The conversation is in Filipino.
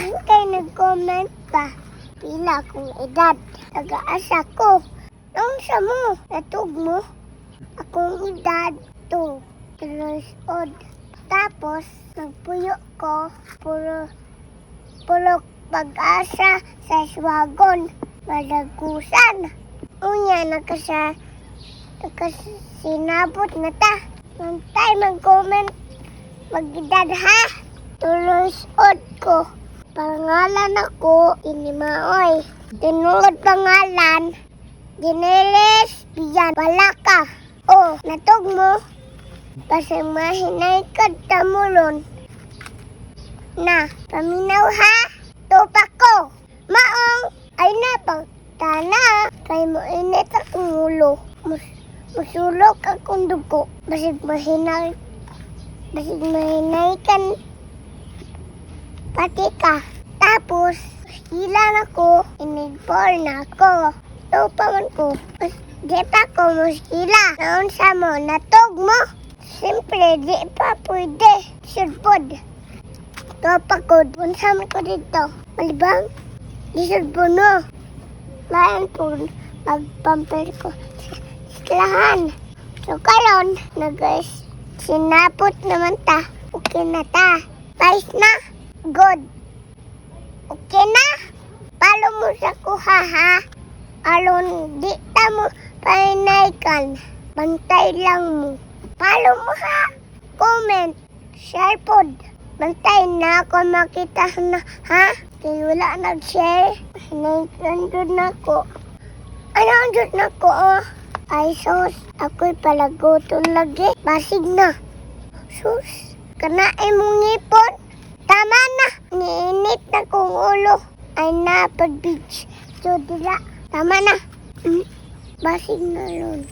Dahil kayo nag-comment pa, pila kong edad. Nag-aasa ko. Nung sa mo, natug mo, akong edad to. 3 years old. Tapos, nagpuyo ko, puro pag-asa sa swagon, madagusan. Unya, nakasinabot na ta. Nung tayo mag-comment, mag-edad ha. 2 years old ko. Pangalan ako, Inimaoy. Tinulod pangalan, Dineles Biyan Balaka. Oh, natog mo. Kasi mahinay ka tamulon. Na, paminaw ha. Tupa ko. Maong, ay napang tana. Kay mo init akong ulo. Musulok akong dugo. Basig mahinay kan pati ka. Tapos, hila ako. Inigpol na ako. Tupa man ko. Di pa ko muskila. Naon sa mo, natog mo. Siyempre, di pa pwede. Sudpod. Tupa ko. Punsa mo ko dito. Malibang. Di sudpo no. Layan po. Magpampel ko. Siklahan. So, kalon. Sinapot naman ta. Okay na ta. Nice na. Good. Okay na. Palo mo sa kuha ha. Alon di ta mo painaykan. Bantay lang mo. Palo mo ha. Comment. Share pod. Bantay na ako makita na ha. Kaya wala nag-share. Nandun na ko. Ano andun na ko oh. Ay sus. Ako'y palaguton lagi. Basig na. Sus. Kanain mong ngipon. Tama na. Niinit na kong ulo. Ay napag-beach. So dila. Tama na. Basig na lon.